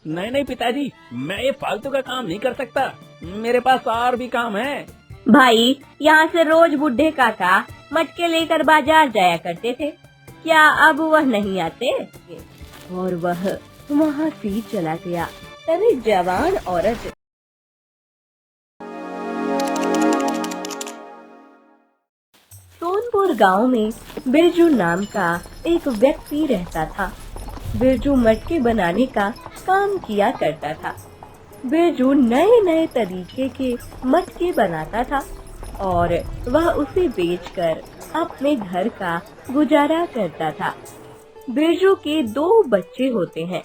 नहीं नहीं पिताजी, मैं ये फालतू का काम नहीं कर सकता, मेरे पास और भी काम है। भाई, यहाँ से रोज बुढ़े काका मटके लेकर बाजार जाया करते थे, क्या अब वह नहीं आते? और वह वहाँ से चला गया। तभी जवान औरत सोनपुर गांव में बिरजू नाम का एक व्यक्ति रहता था। बिरजू मटके बनाने का काम किया करता था। बिरजू नए नए तरीके के मटके बनाता था और वह उसे बेचकर अपने घर का गुजारा करता था। बिरजू के 2 बच्चे होते हैं,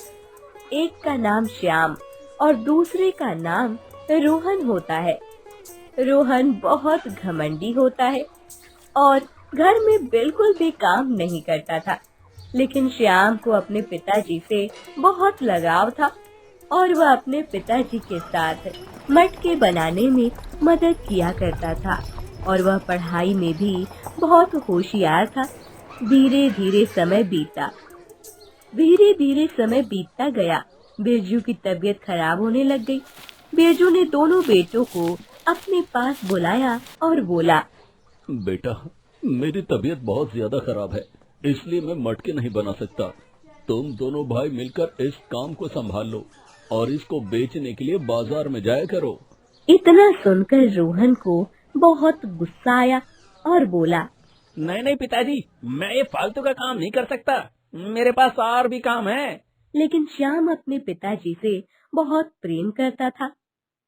एक का नाम श्याम और दूसरे का नाम रोहन होता है। रोहन बहुत घमंडी होता है और घर में बिल्कुल भी काम नहीं करता था, लेकिन श्याम को अपने पिताजी से बहुत लगाव था और वह अपने पिताजी के साथ मटके बनाने में मदद किया करता था और वह पढ़ाई में भी बहुत होशियार था। धीरे धीरे समय बीतता गया। बिरजू की तबीयत खराब होने लग गई। बिरजू ने दोनों बेटों को अपने पास बुलाया और बोला, बेटा, मेरी तबीयत बहुत ज्यादा खराब है, इसलिए मैं मटके नहीं बना सकता। तुम दोनों भाई मिलकर इस काम को संभाल लो और इसको बेचने के लिए बाजार में जाया करो। इतना सुनकर रोहन को बहुत गुस्सा आया और बोला, नहीं नहीं पिताजी, मैं ये फालतू का काम नहीं कर सकता, मेरे पास और भी काम है। लेकिन श्याम अपने पिताजी से बहुत प्रेम करता था,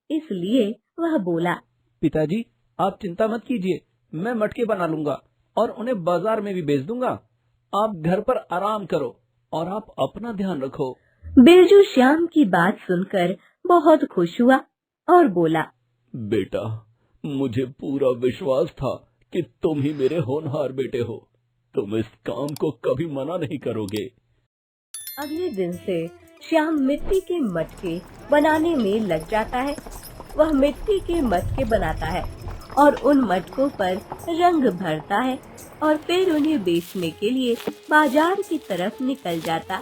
इसलिए वह बोला, पिताजी, आप चिंता मत कीजिए, मैं मटके बना लूंगा और उन्हें बाजार में भी बेच दूंगा। आप घर पर आराम करो और आप अपना ध्यान रखो। बिरजू श्याम की बात सुनकर बहुत खुश हुआ और बोला, बेटा, मुझे पूरा विश्वास था कि तुम ही मेरे होनहार बेटे हो, तुम इस काम को कभी मना नहीं करोगे। अगले दिन से श्याम मिट्टी के मटके बनाने में लग जाता है। वह मिट्टी के मटके बनाता है और उन मटकों पर रंग भरता है और फिर उन्हें बेचने के लिए बाजार की तरफ निकल जाता।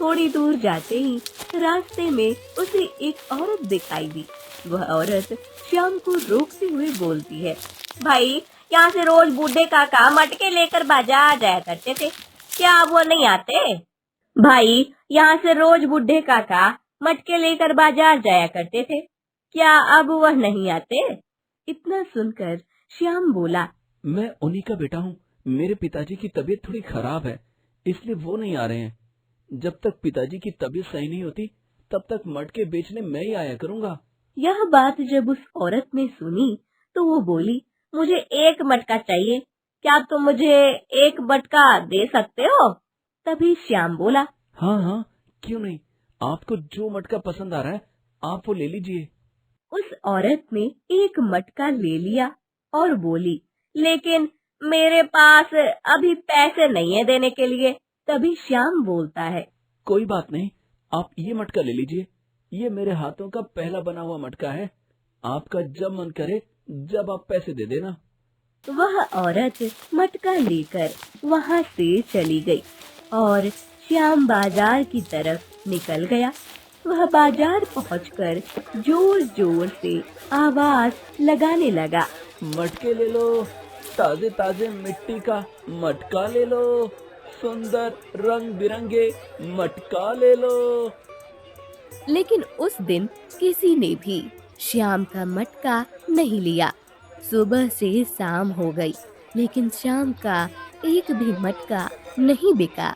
थोड़ी दूर जाते ही रास्ते में उसे एक औरत दिखाई दी। वह औरत श्याम को रोकते हुए बोलती है, भाई, यहाँ से रोज बूढ़े काका मटके लेकर बाजार जाया करते थे, क्या अब वो नहीं आते? भाई, यहाँ से रोज बूढ़े काका मटके लेकर बाजार जाया करते थे, क्या अब वह नहीं आते? इतना सुनकर श्याम बोला, मैं उन्हीं का बेटा हूँ, मेरे पिताजी की तबीयत थोड़ी खराब है, इसलिए वो नहीं आ रहे हैं। जब तक पिताजी की तबीयत सही नहीं होती, तब तक मटके बेचने मैं ही आया करूँगा। यह बात जब उस औरत ने सुनी तो वो बोली, मुझे 1 मटका चाहिए, क्या तुम मुझे 1 मटका दे सकते हो? तभी श्याम बोला, हाँ हाँ, क्यों नहीं, आपको जो मटका पसंद आ रहा है आप वो ले लीजिए। उस औरत ने 1 मटका ले लिया और बोली, लेकिन मेरे पास अभी पैसे नहीं है देने के लिए। तभी श्याम बोलता है, कोई बात नहीं, आप ये मटका ले लीजिए, ये मेरे हाथों का पहला बना हुआ मटका है, आपका जब मन करे जब आप पैसे दे देना। वह औरत मटका लेकर वहाँ से चली गई और श्याम बाजार की तरफ निकल गया। वह बाजार पहुंचकर जोर जोर से आवाज लगाने लगा, मटके ले लो, ताजे ताजे मिट्टी का मटका ले लो, सुंदर रंग बिरंगे मटका ले लो। लेकिन उस दिन किसी ने भी श्याम का मटका नहीं लिया। सुबह से शाम हो गई, लेकिन श्याम का एक भी मटका नहीं बिका।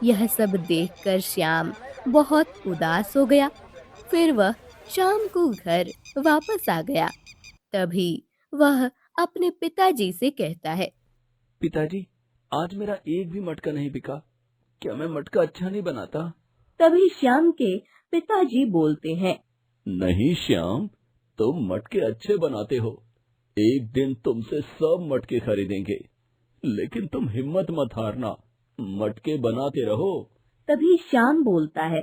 यह सब देखकर श्याम बहुत उदास हो गया। फिर वह शाम को घर वापस आ गया। तभी वह अपने पिताजी से कहता है, पिताजी, आज मेरा एक भी मटका नहीं बिका, क्या मैं मटका अच्छा नहीं बनाता? तभी श्याम के पिताजी बोलते हैं, नहीं श्याम, तुम मटके अच्छे बनाते हो, एक दिन तुमसे सब मटके खरीदेंगे, लेकिन तुम हिम्मत मत हारना, मटके बनाते रहो। तभी श्याम बोलता है,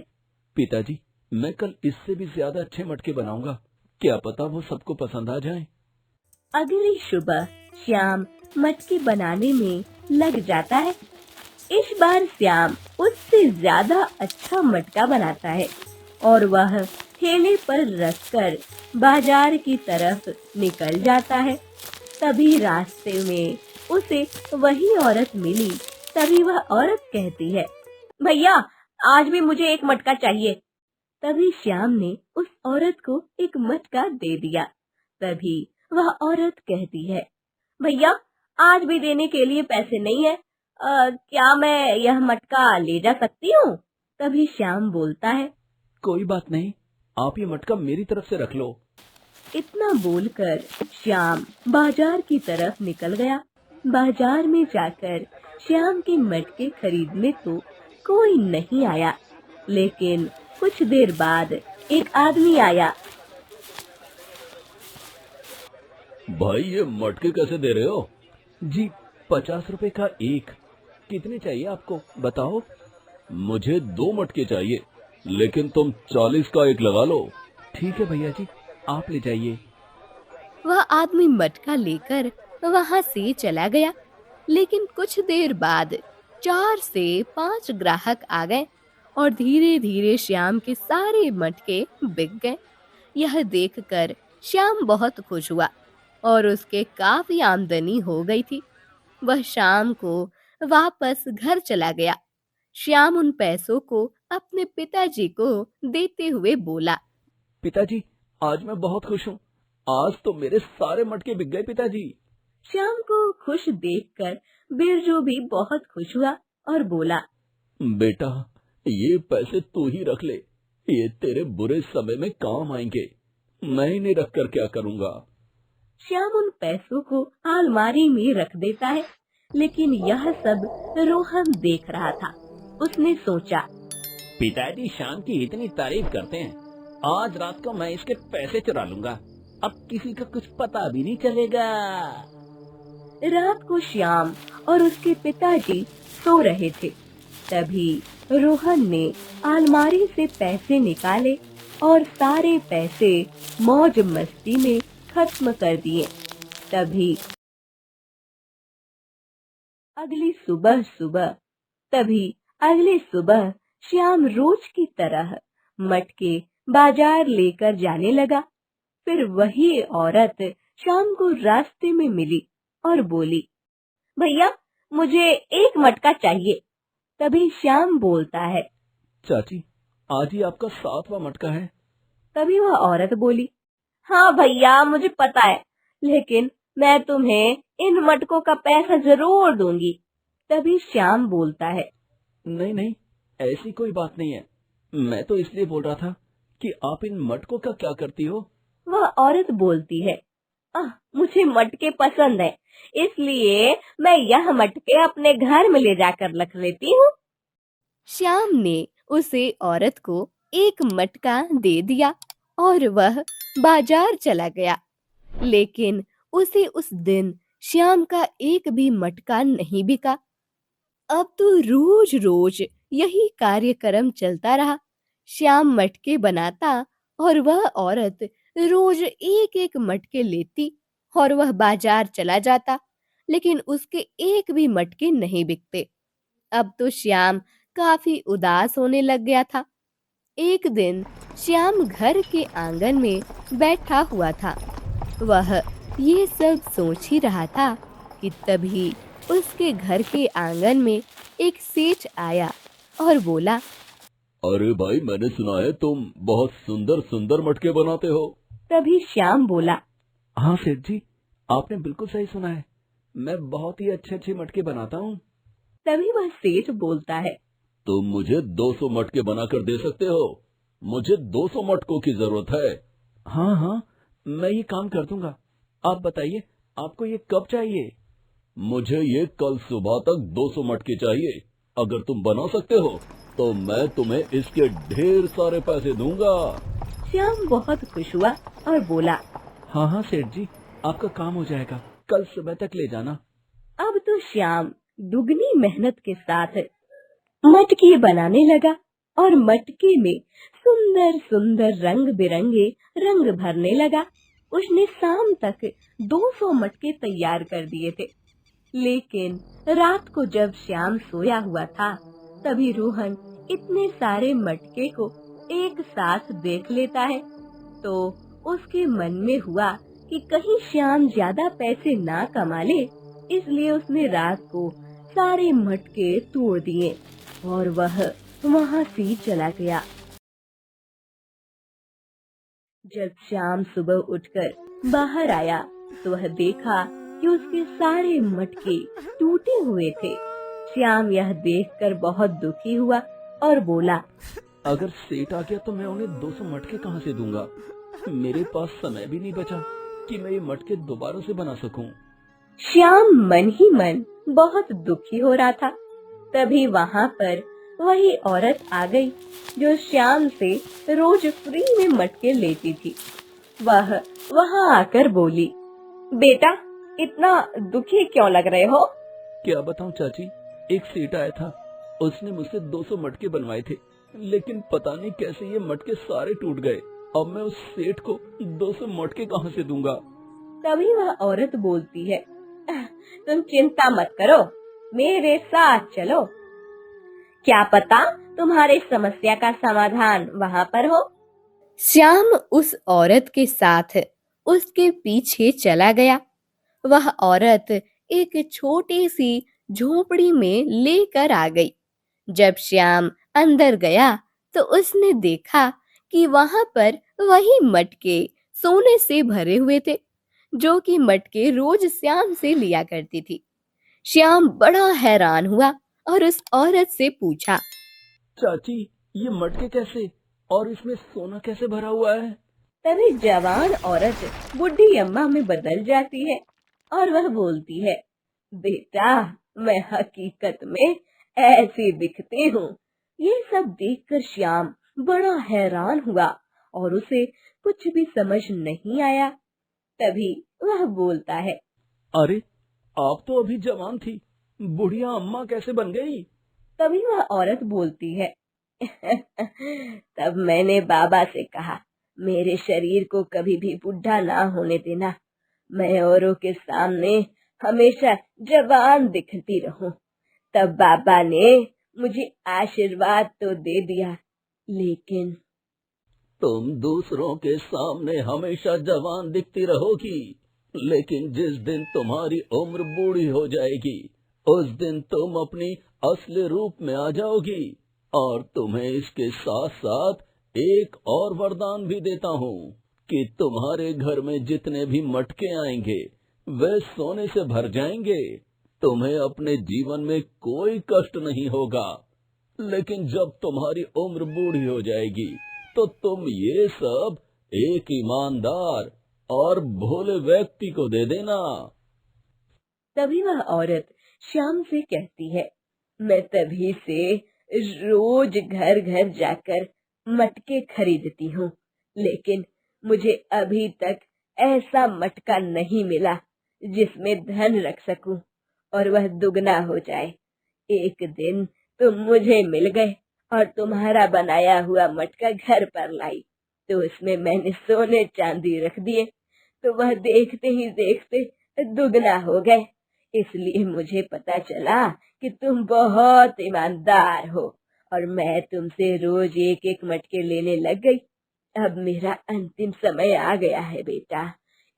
पिताजी, मैं कल इससे भी ज्यादा अच्छे मटके बनाऊंगा, क्या पता वो सबको पसंद आ जाए। अगली सुबह श्याम मटके बनाने में लग जाता है। इस बार श्याम उससे ज्यादा अच्छा मटका बनाता है और वह ठेले पर रखकर बाजार की तरफ निकल जाता है। तभी रास्ते में उसे वही औरत मिली। तभी वह औरत कहती है, भैया आज भी मुझे एक मटका चाहिए। तभी श्याम ने उस औरत को एक मटका दे दिया। तभी वह औरत कहती है, भैया आज भी देने के लिए पैसे नहीं है, क्या मैं यह मटका ले जा सकती हूँ? तभी श्याम बोलता है, कोई बात नहीं, आप ये मटका मेरी तरफ से रख लो। इतना बोलकर श्याम बाजार की तरफ निकल गया। बाजार में जाकर श्याम के मटके खरीदने तो कोई नहीं आया, लेकिन कुछ देर बाद एक आदमी आया। भाई ये मटके कैसे दे रहे हो? जी 50 रुपए का एक। कितने चाहिए आपको बताओ? मुझे 2 मटके चाहिए, लेकिन तुम 40 का एक लगा लो। ठीक है भैया जी, आप ले जाइए। वह आदमी मटका लेकर वहां से चला गया, लेकिन कुछ देर बाद 4 से 5 ग्राहक आ गए और धीरे धीरे श्याम के सारे मटके बिक गए। यह देखकर श्याम बहुत खुश हुआ और उसके काफी आमदनी हो गई थी। वह शाम को वापस घर चला गया। श्याम उन पैसों को अपने पिताजी को देते हुए बोला, पिताजी आज मैं बहुत खुश हूँ, आज तो मेरे सारे मटके बिक गए पिताजी। श्याम को खुश देखकर बिरजू भी बहुत खुश हुआ और बोला, बेटा ये पैसे तू ही रख ले, ये तेरे बुरे समय में काम आएंगे। मैं इन्हें रख कर क्या करूँगा? श्याम उन पैसों को अलमारी में रख देता है, लेकिन यह सब रोहन देख रहा था। उसने सोचा, पिताजी शाम की इतनी तारीफ करते हैं, आज रात को मैं इसके पैसे चुरा लूंगा, अब किसी का कुछ पता भी नहीं चलेगा। रात को श्याम और उसके पिताजी सो रहे थे। तभी रोहन ने अलमारी से पैसे निकाले और सारे पैसे मौज मस्ती में खत्म कर दिए। तभी अगली सुबह श्याम रोज की तरह मटके बाजार लेकर जाने लगा। फिर वही औरत शाम को रास्ते में मिली और बोली, भैया मुझे एक मटका चाहिए। तभी श्याम बोलता है, चाची आज ही आपका 7वां मटका है। तभी वह औरत बोली, हाँ भैया मुझे पता है, लेकिन मैं तुम्हें इन मटकों का पैसा जरूर दूंगी। तभी श्याम बोलता है, नहीं नहीं ऐसी कोई बात नहीं है, मैं तो इसलिए बोल रहा था कि आप इन मटकों का क्या करती हो? वह औरत बोलती है, मुझे मटके पसंद है, इसलिए मैं यह मटके अपने घर में ले जाकर रख लेती हूँ। श्याम ने उसे औरत को एक मटका दे दिया और वह बाजार चला गया। लेकिन उसे उस दिन श्याम का एक भी मटका नहीं बिका। अब तो रोज रोज यही कार्यक्रम चलता रहा। श्याम मटके बनाता और वह औरत रोज एक एक मटके लेती और वह बाजार चला जाता, लेकिन उसके एक भी मटके नहीं बिकते। अब तो श्याम काफी उदास होने लग गया था। एक दिन श्याम घर के आंगन में बैठा हुआ था। वह ये सब सोच ही रहा था कि तभी उसके घर के आंगन में एक सेठ आया और बोला, अरे भाई मैंने सुना है तुम बहुत सुंदर सुंदर मटके बनाते हो। तभी श्याम बोला, हाँ सेठ जी, आपने बिल्कुल सही सुना है, मैं बहुत ही अच्छे अच्छे मटके बनाता हूँ। तभी वह सेठ बोलता है, तुम मुझे 200 मटके बनाकर दे सकते हो, मुझे 200 मटकों की जरूरत है। हाँ हाँ मैं ये काम कर दूंगा, आप बताइए आपको ये कब चाहिए? मुझे ये कल सुबह तक 200 मटके चाहिए, अगर तुम बना सकते हो तो मैं तुम्हें इसके ढेर सारे पैसे दूंगा। श्याम बहुत खुश हुआ और बोला, हाँ हाँ सेठ जी, आपका काम हो जाएगा, कल सुबह तक ले जाना। अब तो श्याम दुगनी मेहनत के साथ मटके बनाने लगा और मटके में सुंदर सुंदर रंग बिरंगे रंग भरने लगा। उसने शाम तक 200 मटके तैयार कर दिए थे। लेकिन रात को जब श्याम सोया हुआ था, तभी रोहन इतने सारे मटके को एक साथ देख लेता है। तो उसके मन में हुआ कि कहीं श्याम ज्यादा पैसे ना कमा ले, इसलिए उसने रात को सारे मटके तोड़ दिए और वह वहां से चला गया। जब श्याम सुबह उठकर बाहर आया तो वह देखा कि उसके सारे मटके टूटे हुए थे। श्याम यह देखकर बहुत दुखी हुआ और बोला, अगर सेठ आ गया तो मैं उन्हें 200 मटके कहाँ से दूंगा? मेरे पास समय भी नहीं बचा कि मैं ये मटके दोबारा से बना सकूं। श्याम मन ही मन बहुत दुखी हो रहा था। तभी वहाँ पर वही औरत आ गई जो श्याम से रोज फ्री में मटके लेती थी। वह वहाँ आकर बोली, बेटा इतना दुखी क्यों लग रहे हो? क्या बताऊं चाची, एक सेठ आया था, उसने मुझसे 200 मटके बनवाए थे, लेकिन पता नहीं कैसे ये मटके सारे टूट गए। अब मैं उस सेठ को 200 मटके कहाँ से दूंगा? तभी वह औरत बोलती है, तुम चिंता मत करो, मेरे साथ चलो, क्या पता तुम्हारी समस्या का समाधान वहाँ पर हो। श्याम उस औरत के साथ उसके पीछे चला गया। वह औरत एक छोटी सी झोपड़ी में लेकर आ गई। जब श्याम अंदर गया तो उसने देखा कि वहां पर वही मटके सोने से भरे हुए थे, जो कि मटके रोज श्याम से लिया करती थी। श्याम बड़ा हैरान हुआ और उस औरत से पूछा, चाची ये मटके कैसे, और इसमें सोना कैसे भरा हुआ है? तभी जवान औरत बुढ़ी अम्मा में बदल जाती है और वह बोलती है, बेटा मैं हकीकत में ऐसी दिखती हूँ। ये सब देखकर श्याम बड़ा हैरान हुआ और उसे कुछ भी समझ नहीं आया। तभी वह बोलता है, अरे आप तो अभी जवान थी, बुढ़िया अम्मा कैसे बन गई? तभी वह औरत बोलती है, तब मैंने बाबा से कहा मेरे शरीर को कभी भी बुढ़ा ना होने देना, मैं औरों के सामने हमेशा जवान दिखती रहूं। तब बाबा ने मुझे आशीर्वाद तो दे दिया, लेकिन तुम दूसरों के सामने हमेशा जवान दिखती रहोगी, लेकिन जिस दिन तुम्हारी उम्र बूढ़ी हो जाएगी उस दिन तुम अपनी असली रूप में आ जाओगी। और तुम्हें इसके साथ साथ एक और वरदान भी देता हूँ कि तुम्हारे घर में जितने भी मटके आएंगे वे सोने से भर जाएंगे। तुम्हें अपने जीवन में कोई कष्ट नहीं होगा, लेकिन जब तुम्हारी उम्र बूढ़ी हो जाएगी तो तुम ये सब एक ईमानदार और भोले व्यक्ति को दे देना। तभी वह औरत श्याम से कहती है, मैं तभी से रोज घर घर जाकर मटके खरीदती हूँ, लेकिन मुझे अभी तक ऐसा मटका नहीं मिला जिसमें धन रख सकूं और वह दुगना हो जाए। एक दिन तुम मुझे मिल गए और तुम्हारा बनाया हुआ मटका घर पर लाई, तो उसमें मैंने सोने चांदी रख दिए, तो वह देखते ही देखते दुगना हो गए। इसलिए मुझे पता चला कि तुम बहुत ईमानदार हो और मैं तुमसे रोज एक एक मटके लेने लग गई। अब मेरा अंतिम समय आ गया है बेटा,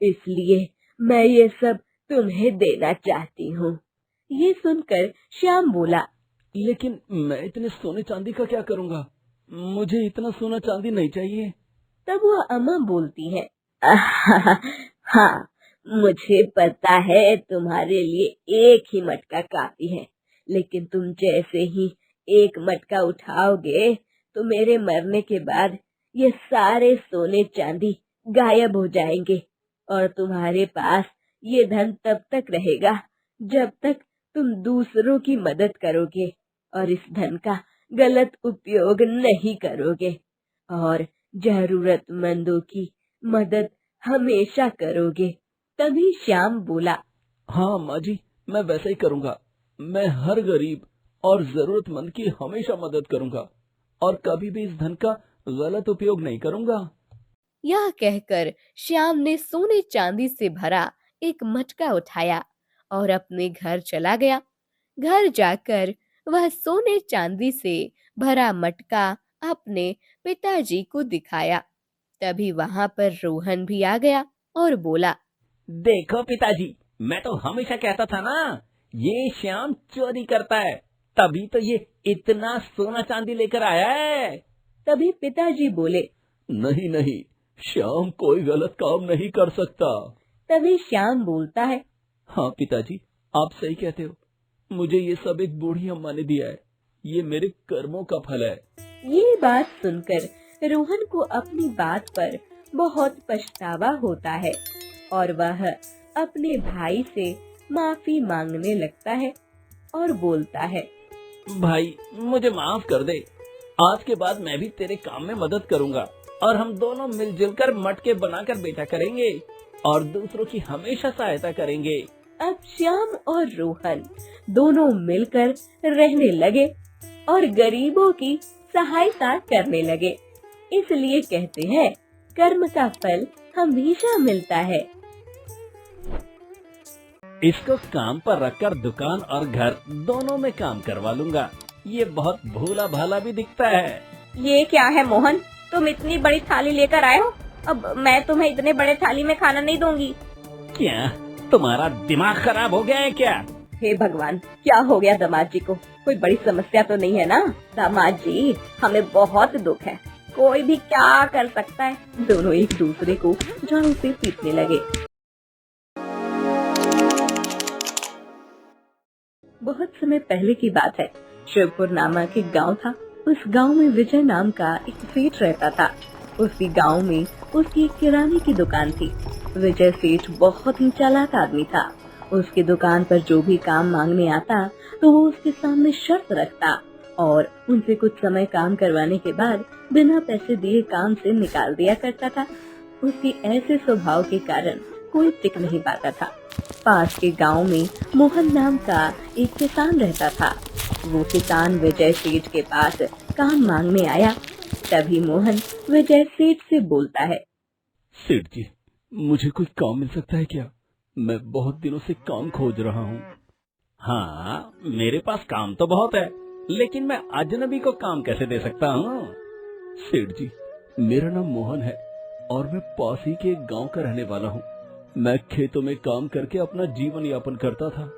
इसलिए मैं ये सब तुम्हें देना चाहती हूँ। ये सुनकर श्याम बोला, लेकिन मैं इतने सोने चांदी का क्या करूँगा? मुझे इतना सोना चांदी नहीं चाहिए। तब वह अम्मा बोलती है, हाँ मुझे पता है तुम्हारे लिए एक ही मटका काफी है, लेकिन तुम जैसे ही एक मटका उठाओगे तो मेरे मरने के बाद ये सारे सोने चांदी गायब हो जाएंगे और तुम्हारे पास ये धन तब तक रहेगा जब तक तुम दूसरों की मदद करोगे और इस धन का गलत उपयोग नहीं करोगे और जरूरतमंदों की मदद हमेशा करोगे। तभी श्याम बोला, हाँ माँ जी, मैं वैसा ही करूँगा। मैं हर गरीब और जरूरतमंद की हमेशा मदद करूँगा और कभी भी इस धन का गलत उपयोग नहीं करूँगा। यह कहकर श्याम ने सोने चांदी से भरा एक मटका उठाया और अपने घर चला गया। घर जाकर वह सोने चांदी से भरा मटका अपने पिताजी को दिखाया। तभी वहां पर रोहन भी आ गया और बोला, देखो पिताजी, मैं तो हमेशा कहता था ना, ये श्याम चोरी करता है, तभी तो ये इतना सोना चांदी लेकर आया है। तभी पिताजी बोले, नहीं नहीं, श्याम कोई गलत काम नहीं कर सकता। तभी श्याम बोलता है, हाँ पिताजी, आप सही कहते हो, मुझे ये सब एक बूढ़ी अम्मा ने दिया है, ये मेरे कर्मों का फल है। ये बात सुनकर रोहन को अपनी बात पर बहुत पछतावा होता है और वह अपने भाई से माफी मांगने लगता है और बोलता है, भाई मुझे माफ कर दे, आज के बाद मैं भी तेरे काम में मदद करूंगा और हम दोनों मिलजुल कर मटके बनाकर बेचा करेंगे और दूसरों की हमेशा सहायता करेंगे। अब श्याम और रोहन दोनों मिलकर रहने लगे और गरीबों की सहायता करने लगे। इसलिए कहते हैं, कर्म का फल हमेशा मिलता है। इसको काम पर रखकर दुकान और घर दोनों में काम करवा लूंगा, ये बहुत भोला भाला भी दिखता है। ये क्या है मोहन, तुम इतनी बड़ी थाली लेकर आए हो? अब मैं तुम्हें इतने बड़े थाली में खाना नहीं दूंगी। क्या तुम्हारा दिमाग खराब हो गया है क्या? हे भगवान, क्या हो गया दामाद जी को? कोई बड़ी समस्या तो नहीं है ना? दामाद जी, हमें बहुत दुख है, कोई भी क्या कर सकता है। दोनों एक दूसरे को जान से पीटने लगे। बहुत समय पहले की बात है। शिवपुर नामक एक गांव था। उस गांव में विजय नाम का एक सेठ रहता था। उसी गांव में उसकी एक किराने की दुकान थी। विजय सेठ बहुत ही चालाक आदमी था। उसकी दुकान पर जो भी काम मांगने आता तो वो उसके सामने शर्त रखता और उनसे कुछ समय काम करवाने के बाद बिना पैसे दिए काम से निकाल दिया करता था। उसके ऐसे स्वभाव के कारण कोई टिक नहीं पाता था। पास के गांव में मोहन नाम का एक किसान रहता था। वो किसान विजय सेठ के पास काम मांगने आया। तभी मोहन विजय सेठ से बोलता है, सेठ जी, मुझे कोई काम मिल सकता है क्या? मैं बहुत दिनों से काम खोज रहा हूँ। हाँ, मेरे पास काम तो बहुत है, लेकिन मैं अजनबी को काम कैसे दे सकता हूँ? सेठ जी, मेरा नाम मोहन है और मैं पास ही के एक गांव का रहने वाला हूँ। मैं खेतों में काम करके अपना जीवन यापन करता था,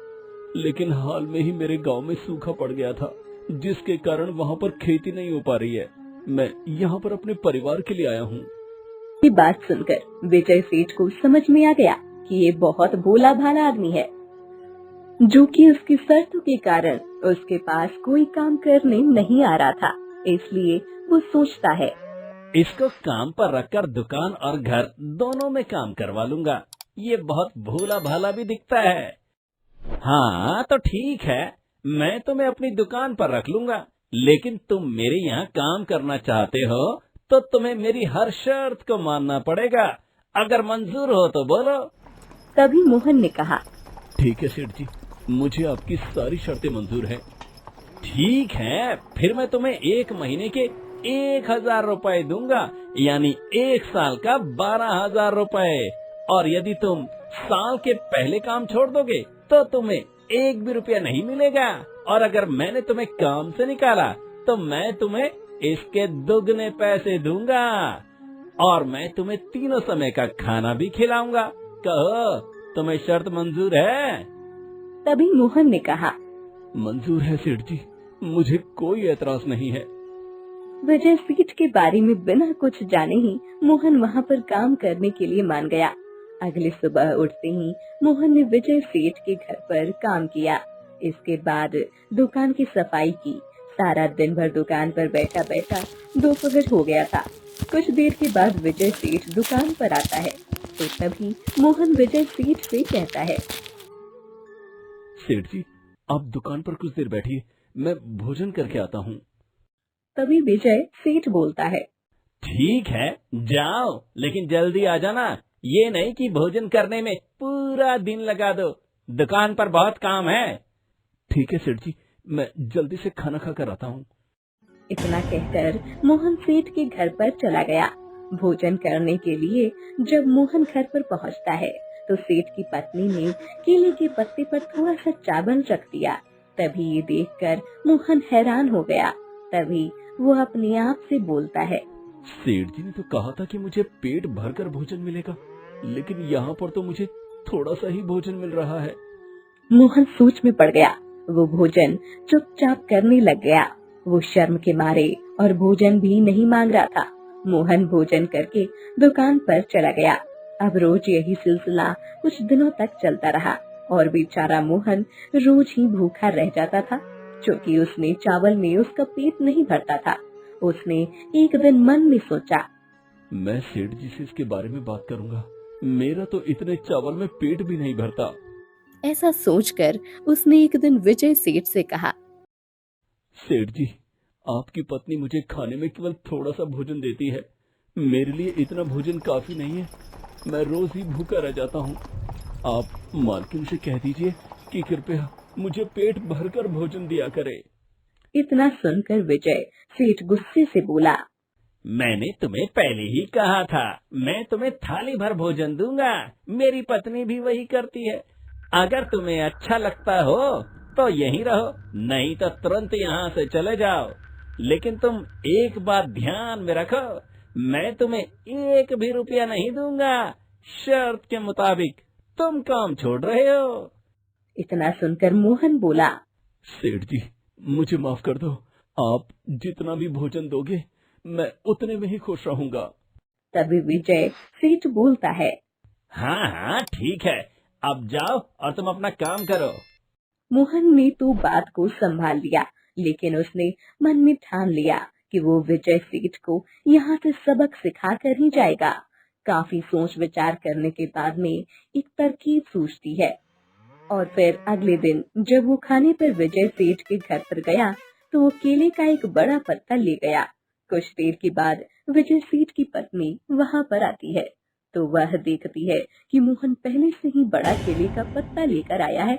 लेकिन हाल में ही मेरे गांव में सूखा पड़ गया था, जिसके कारण वहाँ पर खेती नहीं हो पा रही है। मैं यहाँ पर अपने परिवार के लिए आया हूँ। ये बात सुनकर विजय सेठ को समझ में आ गया कि ये बहुत भोला भाला आदमी है, जो कि उसकी शर्तों के कारण उसके पास कोई काम करने नहीं आ रहा था। इसलिए वो सोचता है, इसको काम पर रखकर दुकान और घर दोनों में काम करवा लूंगा, ये बहुत भोला भाला भी दिखता है। हाँ तो ठीक है, मैं तुम्हें अपनी दुकान पर रख लूंगा, लेकिन तुम मेरे यहाँ काम करना चाहते हो तो तुम्हें मेरी हर शर्त को मानना पड़ेगा। अगर मंजूर हो तो बोलो। तभी मोहन ने कहा, ठीक है सेठ जी, मुझे आपकी सारी शर्तें मंजूर है। ठीक है, फिर मैं तुम्हें 1 महीने के 1000 रुपए दूंगा, यानी 1 साल का 12,000 रुपए। और यदि तुम साल के पहले काम छोड़ दोगे तो तुम्हें 1 भी रुपया नहीं मिलेगा, और अगर मैंने तुम्हें काम से निकाला तो मैं तुम्हें इसके दुगने पैसे दूंगा, और मैं तुम्हें तीनों समय का खाना भी खिलाऊंगा। कहो, तुम्हें शर्त मंजूर है? तभी मोहन ने कहा, मंजूर है सेठ जी, मुझे कोई एतराज नहीं है। विजय सेठ के बारे में बिना कुछ जाने ही मोहन वहाँ पर काम करने के लिए मान गया। अगली सुबह उठते ही मोहन ने विजय सेठ के घर पर काम किया। इसके बाद दुकान की सफाई की। सारा दिन भर दुकान पर बैठा बैठा दोपहर हो गया था। कुछ देर के बाद विजय सेठ दुकान पर आता है तो तभी मोहन विजय सेठ से कहता है, सेठ जी, आप दुकान पर कुछ देर बैठिए, मैं भोजन करके आता हूँ। तभी विजय सेठ बोलता है, ठीक है, जाओ, लेकिन जल्दी आ जाना। ये नहीं कि भोजन करने में पूरा दिन लगा दो, दुकान पर बहुत काम है। ठीक है सेठ जी, मैं जल्दी से खाना खाकर आता हूँ। इतना कहकर मोहन सेठ के घर पर चला गया। भोजन करने के लिए जब मोहन घर पर पहुंचता है तो सेठ की पत्नी ने केले के पत्ते पर थोड़ा सा चावल रख दिया। तभी ये देखकर मोहन हैरान हो गया। तभी वो अपने आप से बोलता है। सेठ जी ने तो कहा था कि मुझे पेट भरकर भोजन मिलेगा, लेकिन यहाँ पर तो मुझे थोड़ा सा ही भोजन मिल रहा है। मोहन सोच में पड़ गया। वो भोजन चुपचाप करने लग गया। वो शर्म के मारे और भोजन भी नहीं मांग रहा था। मोहन भोजन करके दुकान पर चला गया। अब रोज यही सिलसिला कुछ दिनों तक चलता रहा और बेचारा मोहन रोज ही भूखा रह जाता था, क्योंकि उसने चावल में उसका पेट नहीं भरता था। उसने एक दिन मन में सोचा, मैं सेठ जी से इसके बारे में बात करूंगा, मेरा तो इतने चावल में पेट भी नहीं भरता। ऐसा सोचकर उसने एक दिन विजय सेठ से कहा, सेठ जी, आपकी पत्नी मुझे खाने में केवल थोड़ा सा भोजन देती है, मेरे लिए इतना भोजन काफी नहीं है, मैं रोज ही भूखा रह जाता हूँ। आप मालकिन से कह दीजिए कि कृपया मुझे पेट भरकर भोजन दिया करे। इतना सुनकर विजय सेठ गुस्से से बोला, मैंने तुम्हें पहले ही कहा था, मैं तुम्हें थाली भर भोजन दूंगा। मेरी पत्नी भी वही करती है। अगर तुम्हें अच्छा लगता हो तो यहीं रहो, नहीं तो तुरंत यहाँ से चले जाओ। लेकिन तुम एक बात ध्यान में रखो, मैं तुम्हें एक भी रुपया नहीं दूंगा। शर्त के मुताबिक तुम काम छोड़ रहे हो। इतना सुनकर मोहन बोला, सेठ जी, मुझे माफ कर दो, आप जितना भी भोजन दोगे मैं उतने में ही खुश रहूंगा। तभी विजय सेठ बोलता है, हाँ हाँ ठीक है, अब जाओ और तुम अपना काम करो। मोहन ने तो बात को संभाल लिया, लेकिन उसने मन में ठान लिया कि वो विजय सेठ को यहाँ से सबक सिखा कर ही जाएगा। काफी सोच विचार करने के बाद में एक तरकीब सूझती है और फिर अगले दिन जब वो खाने पर विजय सेठ के घर पर गया तो वो केले का एक बड़ा पत्ता ले गया। कुछ देर के बाद विजय सेठ की पत्नी वहाँ पर आती है तो वह देखती है कि मोहन पहले से ही बड़ा केले का पत्ता लेकर आया है,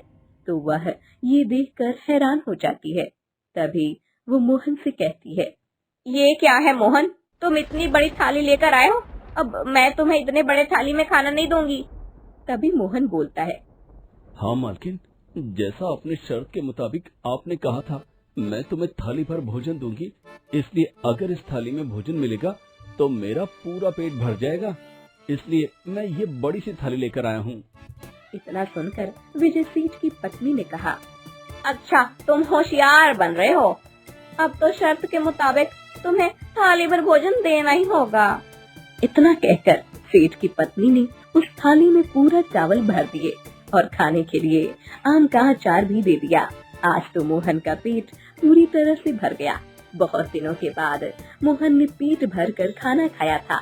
तो वह ये देखकर हैरान हो जाती है। तभी वो मोहन से कहती है, ये क्या है मोहन, तुम इतनी बड़ी थाली लेकर आए हो, अब मैं तुम्हें इतने बड़े थाली में खाना नहीं दूंगी। तभी मोहन बोलता है, हाँ मालकिन, जैसा अपने शर्त के मुताबिक आपने कहा था, मैं तुम्हें थाली भर भोजन दूंगी, इसलिए अगर इस थाली में भोजन मिलेगा तो मेरा पूरा पेट भर जाएगा, इसलिए मैं ये बड़ी सी थाली लेकर आया हूँ। इतना सुनकर विजय सेठ की पत्नी ने कहा, अच्छा तुम होशियार बन रहे हो, अब तो शर्त के मुताबिक तुम्हें थाली भर भोजन देना ही होगा। इतना कहकर सेठ की पत्नी ने उस थाली में पूरा चावल भर दिए और खाने के लिए आम का अचार भी दे दिया। आज तो मोहन का पेट पूरी तरह से भर गया। बहुत दिनों के बाद मोहन ने पेट भर कर खाना खाया था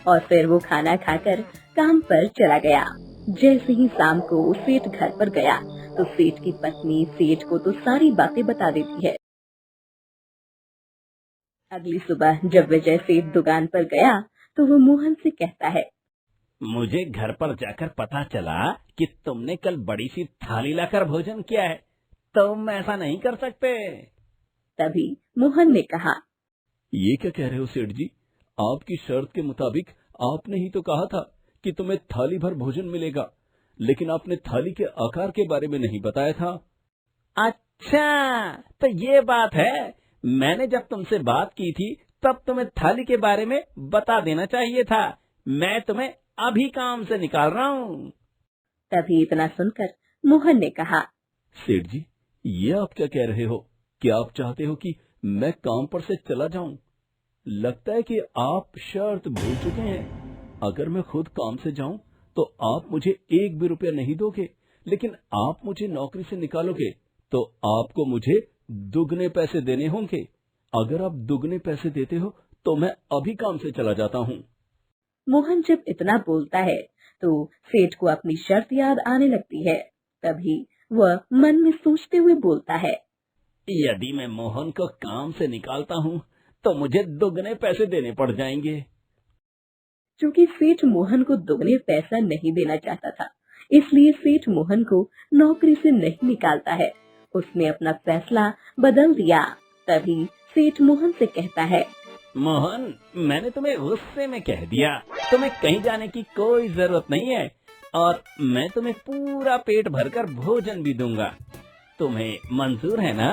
और फिर वो खाना खाकर काम पर चला गया। जैसे ही शाम को सेठ घर पर गया तो सेठ की पत्नी सेठ को तो सारी बातें बता देती है। अगली सुबह जब विजय सेठ दुकान पर गया तो वो मोहन से कहता है, मुझे घर पर जाकर पता चला कि तुमने कल बड़ी सी थाली लाकर भोजन किया है, तुम ऐसा नहीं कर सकते। तभी मोहन ने कहा, ये क्या कह रहे हो सेठ जी, आपकी शर्त के मुताबिक आपने ही तो कहा था कि तुम्हें थाली भर भोजन मिलेगा, लेकिन आपने थाली के आकार के बारे में नहीं बताया था। अच्छा तो ये बात है, मैंने जब तुमसे बात की थी तब तुम्हें थाली के बारे में बता देना चाहिए था। मैं तुम्हें अभी काम से निकाल रहा हूँ। तभी इतना सुनकर मोहन ने कहा, सेठ जी, ये आप क्या कह रहे हो? क्या आप चाहते हो कि मैं काम पर से चला जाऊं? लगता है कि आप शर्त भूल चुके हैं। अगर मैं खुद काम से जाऊं तो आप मुझे एक भी रुपया नहीं दोगे, लेकिन आप मुझे नौकरी से निकालोगे तो आपको मुझे दुगने पैसे देने होंगे। अगर आप दुगने पैसे देते हो तो मैं अभी काम से चला जाता हूँ। मोहन जब इतना बोलता है तो सेठ को अपनी शर्त याद आने लगती है। तभी वह मन में सोचते हुए बोलता है, यदि मैं मोहन को काम से निकालता हूँ तो मुझे दुगने पैसे देने पड़ जाएंगे। क्योंकि सेठ मोहन को दुगने पैसा नहीं देना चाहता था, इसलिए सेठ मोहन को नौकरी से नहीं निकालता है। उसने अपना फैसला बदल दिया। तभी सेठ मोहन से कहता है, मोहन, मैंने तुम्हें गुस्से में कह दिया, तुम्हें कहीं जाने की कोई जरूरत नहीं है और मैं तुम्हें पूरा पेट भरकर भोजन भी दूंगा। तुम्हें मंजूर है ना?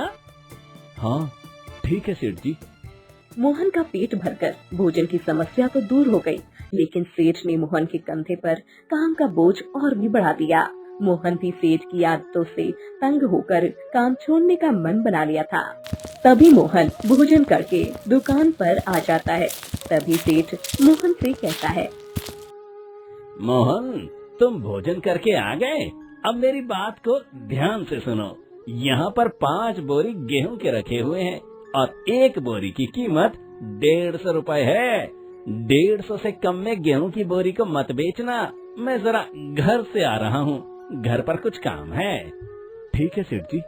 हाँ ठीक है सेठ जी। मोहन का पेट भरकर भोजन की समस्या तो दूर हो गई, लेकिन सेठ ने मोहन के कंधे पर काम का बोझ और भी बढ़ा दिया। मोहन भी सेठ की आदतों से तंग होकर काम छोड़ने का मन बना लिया था। तभी मोहन भोजन करके दुकान पर आ जाता है। तभी सेठ मोहन से कहता है, मोहन, तुम भोजन करके आ गए? अब मेरी बात को ध्यान से सुनो। यहाँ पर 5 बोरी गेहूं के रखे हुए हैं और 1 बोरी की कीमत 150 रुपए है। 150 से कम में गेहूं की बोरी को मत बेचना। मैं जरा घर से आ रहा हूँ, घर पर कुछ काम है। ठीक है सेठ जी।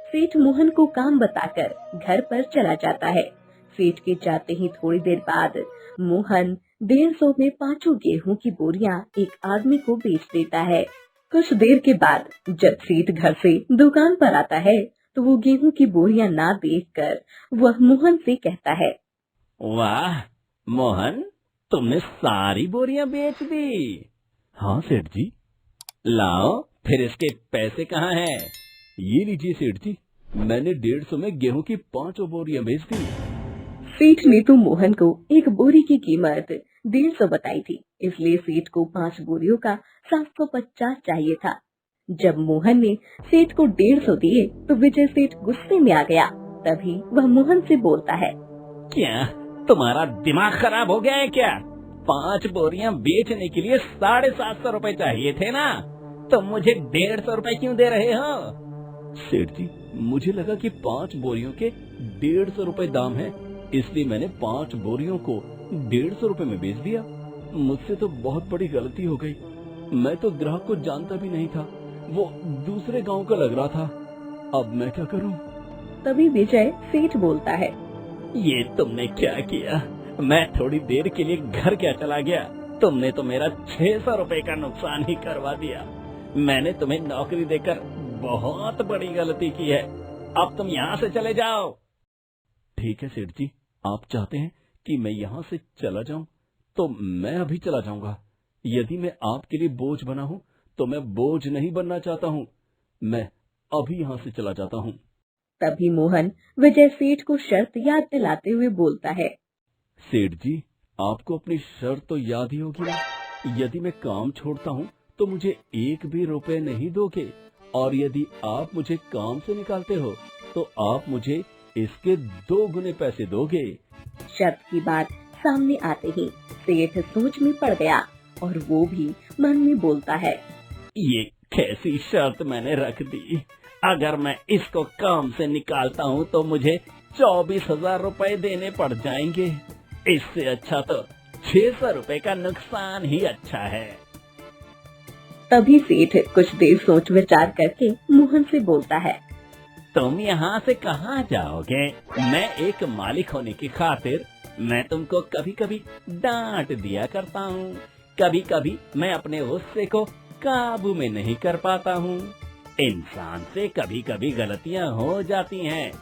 सेठ मोहन को काम बताकर घर पर चला जाता है। सेठ के जाते ही थोड़ी देर बाद मोहन 150 में 5 गेहूं की बोरियां एक आदमी को बेच देता है। कुछ देर के बाद जब सेठ घर से दुकान पर आता है तो वो गेहूं की बोरियां ना देखकर वह मोहन से कहता है, वाह मोहन, तुमने सारी बोरियां बेच दी। हाँ सेठ जी। लाओ, फिर इसके पैसे कहाँ हैं? ये लीजिए सेठ जी, मैंने 150 में गेहूं की 5 बोरियां बेच दी। सेठ ने तो मोहन को 1 बोरी की कीमत 150 बताई थी, इसलिए सेठ को 5 बोरियों का 750 चाहिए था। जब मोहन ने सेठ को 150 दिए तो विजय सेठ गुस्से में आ गया। तभी वह मोहन से बोलता है, क्या तुम्हारा दिमाग खराब हो गया है क्या? 5 बोरियां बेचने के लिए 750 रुपए चाहिए थे ना? तुम मुझे 150 रुपए क्यों दे रहे हो? सेठ जी, मुझे लगा कि 5 बोरियों के 150 रुपए दाम है, इसलिए मैंने 5 बोरियों को 150 रुपए में बेच दिया। मुझसे तो बहुत बड़ी गलती हो गई। मैं तो ग्राहक को जानता भी नहीं था, वो दूसरे गांव का लग रहा था। अब मैं क्या करूं? तभी विजय सेठ बोलता है, ये तुमने क्या किया? मैं थोड़ी देर के लिए घर क्या चला गया, तुमने तो मेरा 600 रुपए का नुकसान ही करवा दिया। मैंने तुम्हें नौकरी देकर बहुत बड़ी गलती की है। अब तुम यहाँ से चले जाओ। ठीक है सेठ जी, आप चाहते हैं कि मैं यहाँ से चला जाऊं तो मैं अभी चला जाऊंगा। यदि मैं आपके लिए बोझ बना हूं तो मैं बोझ नहीं बनना चाहता हूं। मैं अभी यहाँ से चला जाता हूँ। तभी मोहन विजय सेठ को शर्त याद दिलाते हुए बोलता है, सेठ जी, आपको अपनी शर्त तो याद ही होगी ना? यदि मैं काम छोड़ता हूँ तो मुझे 1 भी रुपए नहीं दोगे, और यदि आप मुझे काम से निकालते हो तो आप मुझे इसके 2 गुने पैसे दोगे। शर्त की बात सामने आते ही सेठ सोच में पड़ गया और वो भी मन में बोलता है, ये कैसी शर्त मैंने रख दी? अगर मैं इसको काम से निकालता हूँ तो मुझे 24,000 रुपए देने पड़ जाएंगे। इससे अच्छा तो 600 रुपए का नुकसान ही अच्छा है। तभी सेठ कुछ देर सोच विचार करके मोहन से बोलता है, तुम यहाँ से कहाँ जाओगे? मैं एक मालिक होने की खातिर मैं तुमको कभी कभी डांट दिया करता हूँ। कभी कभी मैं अपने गुस्से को काबू में नहीं कर पाता हूँ। इंसान से कभी कभी गलतियाँ हो जाती हैं।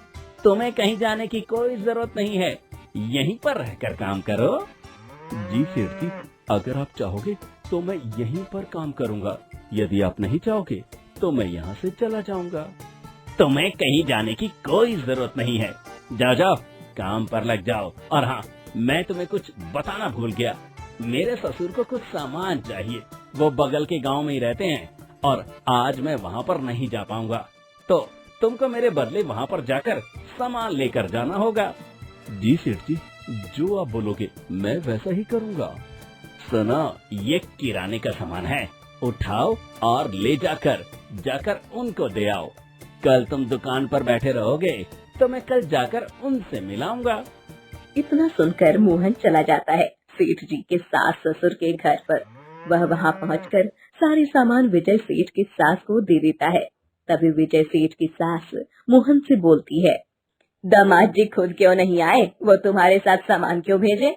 तुम्हें कहीं जाने की कोई जरूरत नहीं है, यहीं पर रहकर काम करो। जी सेठ जी, अगर आप चाहोगे तो मैं यहीं पर काम करूँगा। यदि आप नहीं चाहोगे तो मैं यहाँ से चला जाऊँगा। तुम्हें कहीं जाने की कोई जरूरत नहीं है। जाओ जाओ, काम पर लग जाओ। और हाँ, मैं तुम्हें कुछ बताना भूल गया। मेरे ससुर को कुछ सामान चाहिए, वो बगल के गांव में ही रहते हैं और आज मैं वहाँ पर नहीं जा पाऊंगा, तो तुमको मेरे बदले वहाँ पर जाकर सामान लेकर जाना होगा। जी सेठ जी, जो आप बोलोगे मैं वैसा ही करूँगा। सुनो, ये किराने का सामान है, उठाओ और ले जाकर उनको दे आओ। कल तुम दुकान पर बैठे रहोगे तो मैं कल जाकर उनसे मिलाऊंगा। इतना सुनकर मोहन चला जाता है सेठ जी के सास ससुर के घर पर। वह वहां पहुंचकर सारे सामान विजय सेठ की सास को दे देता है। तभी विजय सेठ की सास मोहन से बोलती है, दामाद जी खुद क्यों नहीं आए? वो तुम्हारे साथ सामान क्यों भेजे?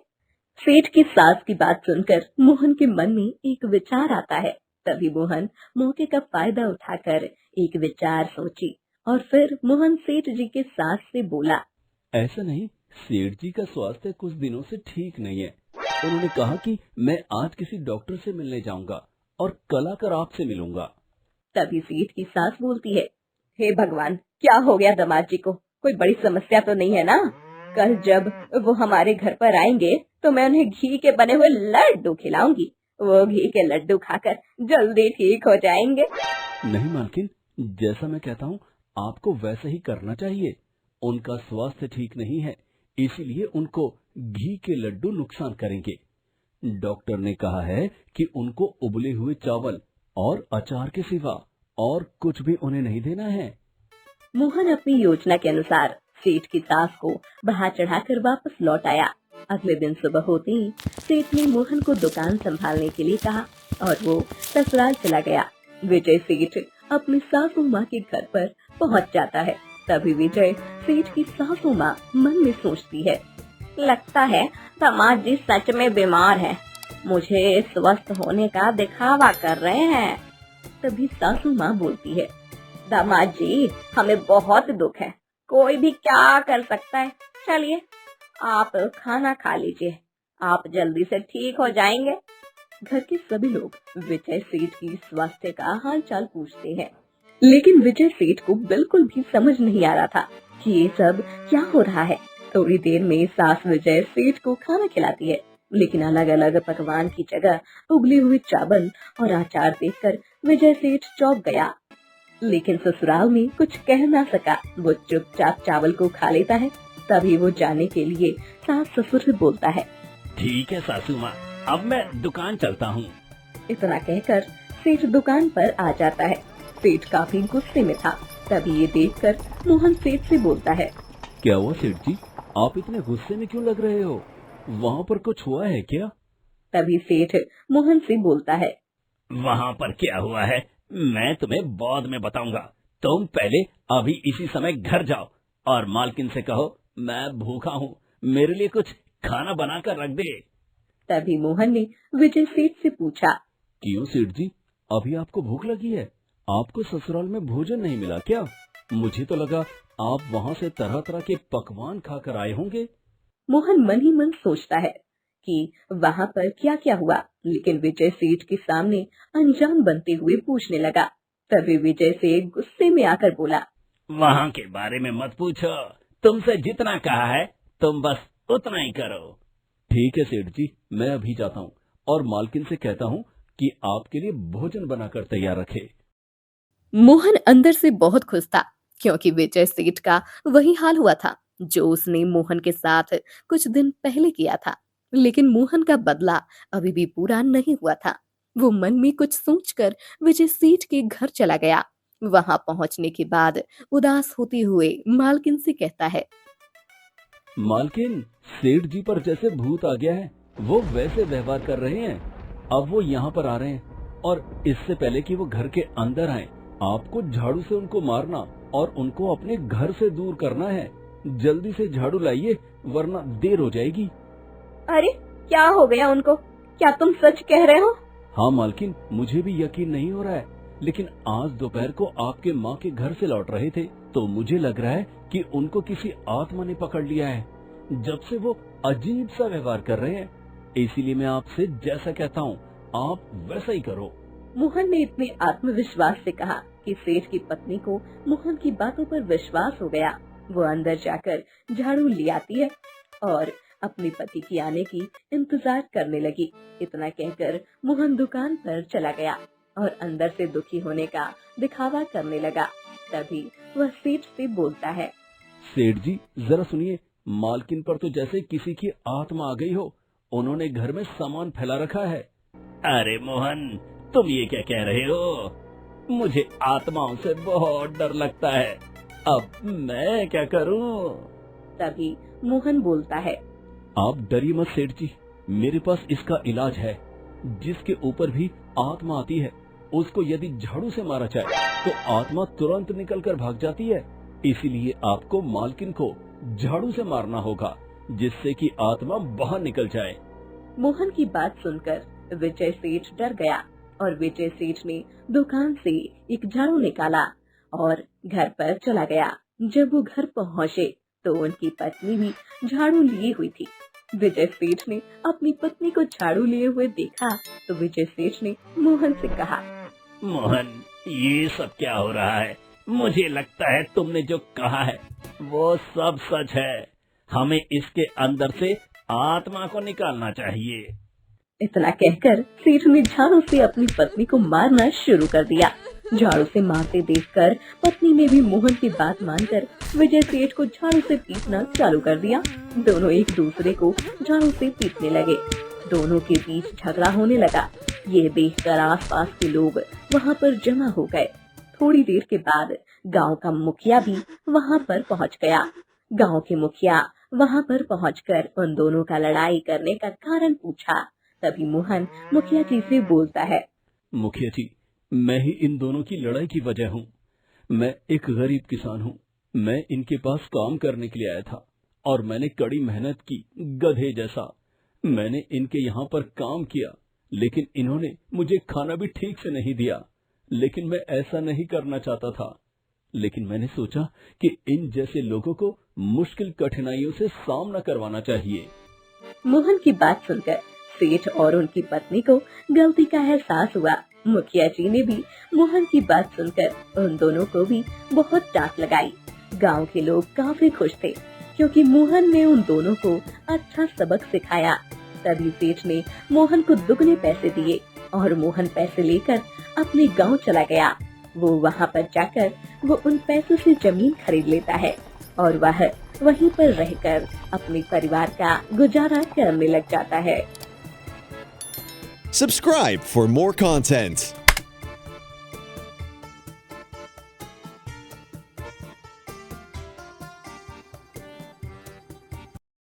सेठ की सास की बात सुनकर मोहन के मन में एक विचार आता है। तभी मोहन मौके का फायदा उठाकर एक विचार सोची और फिर मोहन सेठ जी के सास से बोला, ऐसा नहीं, सेठ जी का स्वास्थ्य कुछ दिनों से ठीक नहीं है। उन्होंने कहा कि मैं आज किसी डॉक्टर से मिलने जाऊंगा और कल आकर आपसे मिलूंगा। तभी सेठ की सास बोलती है, हे भगवान, क्या हो गया दामाद जी को? कोई बड़ी समस्या तो नहीं है ना? कल जब वो हमारे घर पर आएंगे तो मैं उन्हें घी के बने हुए लड्डू खिलाऊंगी। वो घी के लड्डू खाकर जल्दी ठीक हो जाएंगे। नहीं मालकिन, जैसा मैं कहता हूँ आपको वैसा ही करना चाहिए। उनका स्वास्थ्य ठीक नहीं है, इसीलिए उनको घी के लड्डू नुकसान करेंगे। डॉक्टर ने कहा है कि उनको उबले हुए चावल और अचार के सिवा और कुछ भी उन्हें नहीं देना है। मोहन अपनी योजना के अनुसार सेठ की सास को बढ़ा चढ़ाकर वापस लौट आया। अगले दिन सुबह होते ही सेठ ने मोहन को दुकान संभालने के लिए कहा और वो ससुराल चला गया। विजय सेठ अपनी सासू माँ के घर पर पहुँच जाता है। तभी विजय सेठ की सासू माँ मन में सोचती है, लगता है दामाद जी सच में बीमार हैं। मुझे स्वस्थ होने का दिखावा कर रहे हैं। तभी सासू माँ बोलती है, दामाद जी हमें बहुत दुख है, कोई भी क्या कर सकता है। चलिए आप खाना खा लीजिए, आप जल्दी से ठीक हो जाएंगे। घर के सभी लोग विजय सेठ की स्वास्थ्य का हाल चाल पूछते हैं, लेकिन विजय सेठ को बिल्कुल भी समझ नहीं आ रहा था कि ये सब क्या हो रहा है। थोड़ी देर में सास विजय सेठ को खाना खिलाती है, लेकिन अलग अलग पकवान की जगह उबले हुए चावल और अचार देखकर विजय सेठ चौंक गया, लेकिन ससुराल में कुछ कह ना सका। वो चुपचाप चावल को खा लेता है। तभी वो जाने के लिए सास ससुर से बोलता है, ठीक है सासू माँ, अब मैं दुकान चलता हूँ। इतना कहकर सेठ दुकान पर आ जाता है। सेठ काफी गुस्से में था। तभी ये देखकर मोहन सेठ से बोलता है, क्या हुआ सेठ जी, आप इतने गुस्से में क्यों लग रहे हो? वहाँ पर कुछ हुआ है क्या? तभी सेठ मोहन से बोलता है, वहाँ पर क्या हुआ है मैं तुम्हें बाद में बताऊंगा। तुम पहले अभी इसी समय घर जाओ और मालकिन से कहो मैं भूखा हूँ, मेरे लिए कुछ खाना बना कर रख दे। तभी मोहन ने विजय सेठ से पूछा, क्यों सेठ जी, अभी आपको भूख लगी है? आपको ससुराल में भोजन नहीं मिला क्या? मुझे तो लगा आप वहाँ से तरह तरह के पकवान खाकर आए होंगे। मोहन मन ही मन सोचता है कि वहाँ पर क्या क्या हुआ, लेकिन विजय सेठ के सामने अनजान बनते हुए पूछने लगा। तभी विजय सेठ गुस्से में आकर बोला, वहाँ के बारे में मत पूछो, तुमसे जितना कहा है तुम बस उतना ही करो। ठीक है सेठ जी, मैं अभी जाता हूँ और मालकिन से कहता हूँ कि आपके लिए भोजन बनाकर तैयार रखे। मोहन अंदर से बहुत खुश था, क्योंकि विजय सेठ का वही हाल हुआ था जो उसने मोहन के साथ कुछ दिन पहले किया था। लेकिन मोहन का बदला अभी भी पूरा नहीं हुआ था। वो मन में कुछ सोचकर विजय सेठ के घर चला गया। वहां पहुंचने के बाद उदास होते हुए मालकिन से कहता है, मालकिन, सेठ जी पर जैसे भूत आ गया है, वो वैसे व्यवहार कर रहे हैं। अब वो यहाँ पर आ रहे हैं और इससे पहले कि वो घर के अंदर आए, आपको झाड़ू से उनको मारना और उनको अपने घर से दूर करना है। जल्दी से झाड़ू लाइए वरना देर हो जाएगी। अरे क्या हो गया उनको, क्या तुम सच कह रहे हो? हाँ मालकिन, मुझे भी यकीन नहीं हो रहा है, लेकिन आज दोपहर को आपके माँ के घर से लौट रहे थे तो मुझे लग रहा है कि उनको किसी आत्मा ने पकड़ लिया है। जब से वो अजीब सा व्यवहार कर रहे हैं, इसीलिए मैं आपसे जैसा कहता हूँ आप वैसा ही करो। मोहन ने इतने आत्मविश्वास से कहा कि सेठ की पत्नी को मोहन की बातों पर विश्वास हो गया। वो अंदर जाकर झाड़ू ले आती है और अपने पति की आने की इंतजार करने लगी। इतना कहकर मोहन दुकान पर चला गया और अंदर से दुखी होने का दिखावा करने लगा। तभी वह सेठ से बोलता है, सेठ जी जरा सुनिए, मालकिन पर तो जैसे किसी की आत्मा आ गई हो। उन्होंने घर में सामान फैला रखा है। अरे मोहन, तुम ये क्या कह रहे हो? मुझे आत्माओं से बहुत डर लगता है, अब मैं क्या करूं? तभी मोहन बोलता है, आप डरिए मत सेठ जी, मेरे पास इसका इलाज है। जिसके ऊपर भी आत्मा आती है उसको यदि झाड़ू से मारा जाए तो आत्मा तुरंत निकल कर भाग जाती है। इसीलिए आपको मालकिन को झाड़ू से मारना होगा जिससे कि आत्मा बाहर निकल जाए। मोहन की बात सुनकर विजय सेठ डर गया और विजय सेठ ने दुकान से एक झाड़ू निकाला और घर पर चला गया। जब वो घर पहुँचे तो उनकी पत्नी भी झाड़ू लिए हुई थी। विजय सेठ ने अपनी पत्नी को झाड़ू लिए हुए देखा तो विजय सेठ ने मोहन से कहा, मोहन, ये सब क्या हो रहा है? मुझे लगता है तुमने जो कहा है वो सब सच है। हमें इसके अंदर से आत्मा को निकालना चाहिए। इतना कहकर सेठ ने झाड़ू से अपनी पत्नी को मारना शुरू कर दिया। झाड़ू से मारते देखकर पत्नी ने भी मोहन की बात मानकर विजय सेठ को झाड़ू से पीटना चालू कर दिया। दोनों एक दूसरे को झाड़ू से पीटने लगे। दोनों के बीच झगड़ा होने लगा। ये देखकर आसपास के लोग वहाँ पर जमा हो गए। थोड़ी देर के बाद गांव का मुखिया भी वहाँ पर पहुँच गया। गांव के मुखिया वहाँ पर पहुँचकर उन दोनों का लड़ाई करने का कारण पूछा। तभी मोहन मुखिया जी से बोलता है, मुखिया जी, मैं ही इन दोनों की लड़ाई की वजह हूँ। मैं एक गरीब किसान हूँ। मैं इनके पास काम करने के लिए आया था और मैंने कड़ी मेहनत की, गधे जैसा। मैंने इनके यहाँ पर काम किया, लेकिन इन्होंने मुझे खाना भी ठीक से नहीं दिया। लेकिन मैं ऐसा नहीं करना चाहता था। लेकिन मैंने सोचा कि इन जैसे लोगों को मुश्किल कठिनाइयों से सामना करवाना चाहिए। मोहन की बात सुनकर सेठ और उनकी पत्नी को गलती का एहसास हुआ। मुखिया जी ने भी मोहन की बात सुनकर उन दोनों को भी बहुत डांट लगाई। गांव के लोग काफी खुश थे क्योंकि मोहन ने उन दोनों को अच्छा सबक सिखाया। तभी सेठ ने मोहन को दुगने पैसे दिए और मोहन पैसे लेकर अपने गांव चला गया। वो वहाँ पर जाकर वो उन पैसों से जमीन खरीद लेता है और वह वहीं पर रहकर अपने परिवार का गुजारा करने लग जाता है। Subscribe for more content.